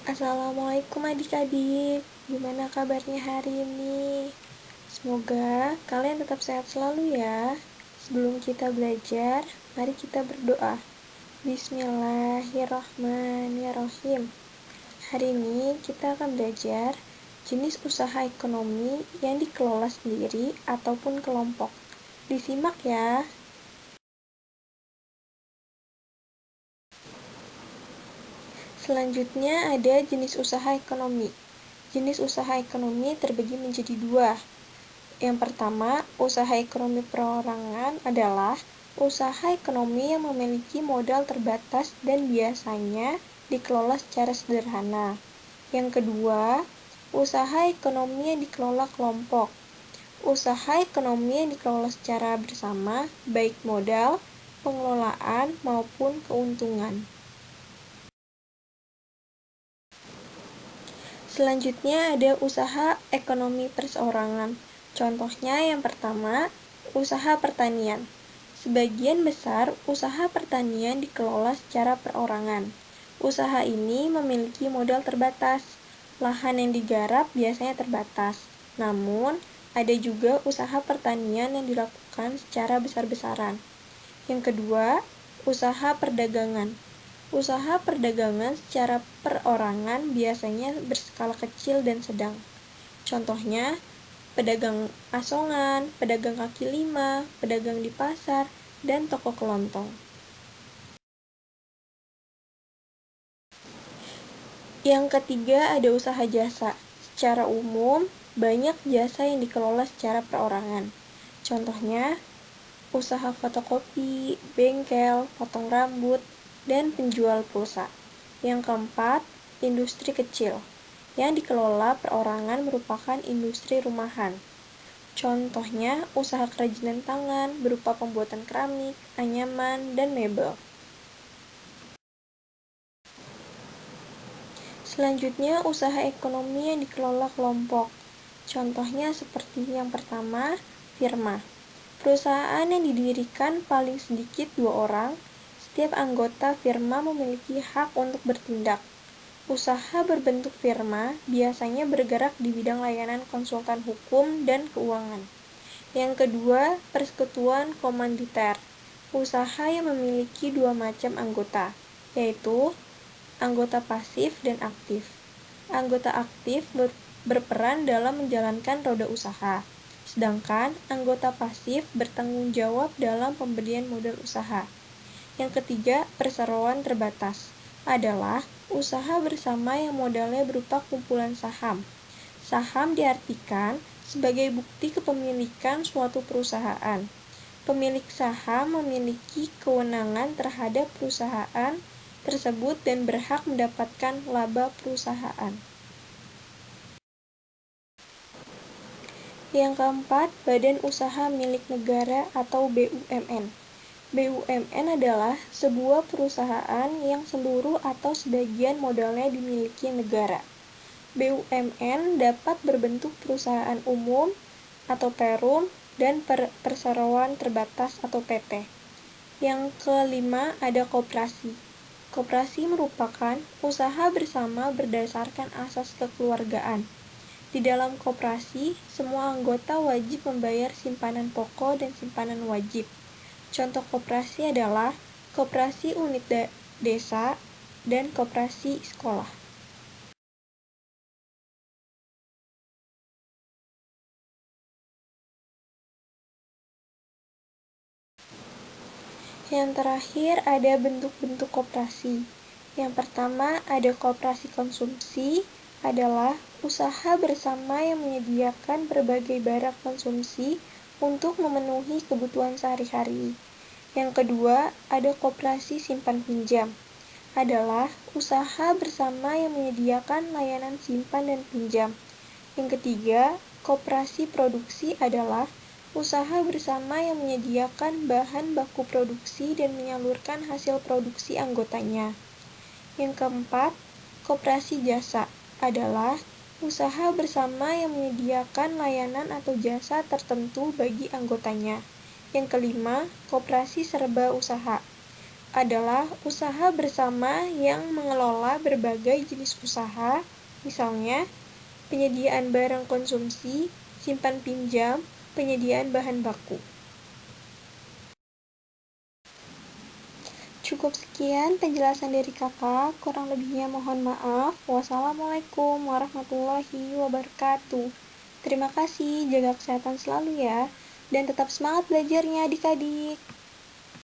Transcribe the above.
Assalamualaikum adik-adik, gimana kabarnya hari ini? Semoga kalian tetap sehat selalu ya. Sebelum kita belajar, mari kita berdoa. Bismillahirrahmanirrahim. Hari ini kita akan belajar jenis usaha ekonomi yang dikelola sendiri ataupun kelompok. Disimak ya. Selanjutnya ada jenis usaha ekonomi. Jenis usaha ekonomi terbagi menjadi dua. Yang pertama, usaha ekonomi perorangan adalah usaha ekonomi yang memiliki modal terbatas dan biasanya dikelola secara sederhana. Yang kedua, usaha ekonomi yang dikelola kelompok. Usaha ekonomi yang dikelola secara bersama, baik modal, pengelolaan, maupun keuntungan. Selanjutnya ada usaha ekonomi perseorangan. Contohnya yang pertama, usaha pertanian. Sebagian besar usaha pertanian dikelola secara perorangan. Usaha ini memiliki modal terbatas. Lahan yang digarap biasanya terbatas. Namun, ada juga usaha pertanian yang dilakukan secara besar-besaran. Yang kedua, usaha perdagangan. Usaha perdagangan secara perorangan biasanya berskala kecil dan sedang. Contohnya, pedagang asongan, pedagang kaki lima, pedagang di pasar, dan toko kelontong. Yang ketiga ada usaha jasa. Secara umum, banyak jasa yang dikelola secara perorangan. Contohnya, usaha fotokopi, bengkel, potong rambut, dan penjual pulsa. Yang keempat, industri kecil. Yang dikelola perorangan merupakan industri rumahan. Contohnya, usaha kerajinan tangan berupa pembuatan keramik, anyaman, dan mebel. Selanjutnya, usaha ekonomi yang dikelola kelompok. Contohnya seperti yang pertama, firma. Perusahaan yang didirikan paling sedikit 2 orang, setiap anggota firma memiliki hak untuk bertindak. Usaha berbentuk firma biasanya bergerak di bidang layanan konsultan hukum dan keuangan. Yang kedua, persekutuan komanditer. Usaha yang memiliki 2 macam anggota, yaitu anggota pasif dan aktif. Anggota aktif berperan dalam menjalankan roda usaha, sedangkan anggota pasif bertanggung jawab dalam pemberian modal usaha. Yang ketiga, perseroan terbatas adalah usaha bersama yang modalnya berupa kumpulan saham. Saham diartikan sebagai bukti kepemilikan suatu perusahaan. Pemilik saham memiliki kewenangan terhadap perusahaan tersebut dan berhak mendapatkan laba perusahaan. Yang keempat, badan usaha milik negara atau BUMN. BUMN adalah sebuah perusahaan yang seluruh atau sebagian modalnya dimiliki negara. BUMN dapat berbentuk perusahaan umum atau perum dan perseroan terbatas atau PT. Yang kelima ada koperasi. Koperasi merupakan usaha bersama berdasarkan asas kekeluargaan. Di dalam koperasi, semua anggota wajib membayar simpanan pokok dan simpanan wajib. Contoh koperasi adalah koperasi unit desa dan koperasi sekolah. Yang terakhir ada bentuk-bentuk koperasi. Yang pertama ada koperasi konsumsi, adalah usaha bersama yang menyediakan berbagai barang konsumsi untuk memenuhi kebutuhan sehari-hari. Yang kedua ada koperasi simpan pinjam, adalah usaha bersama yang menyediakan layanan simpan dan pinjam. Yang ketiga, koperasi produksi adalah usaha bersama yang menyediakan bahan baku produksi dan menyalurkan hasil produksi anggotanya. Yang keempat, koperasi jasa adalah usaha bersama yang menyediakan layanan atau jasa tertentu bagi anggotanya. Yang kelima, koperasi serba usaha adalah usaha bersama yang mengelola berbagai jenis usaha, misalnya penyediaan barang konsumsi, simpan pinjam, penyediaan bahan baku. Cukup sekian penjelasan dari kakak, kurang lebihnya mohon maaf. Wassalamualaikum warahmatullahi wabarakatuh. Terima kasih, jaga kesehatan selalu ya, dan tetap semangat belajarnya adik-adik.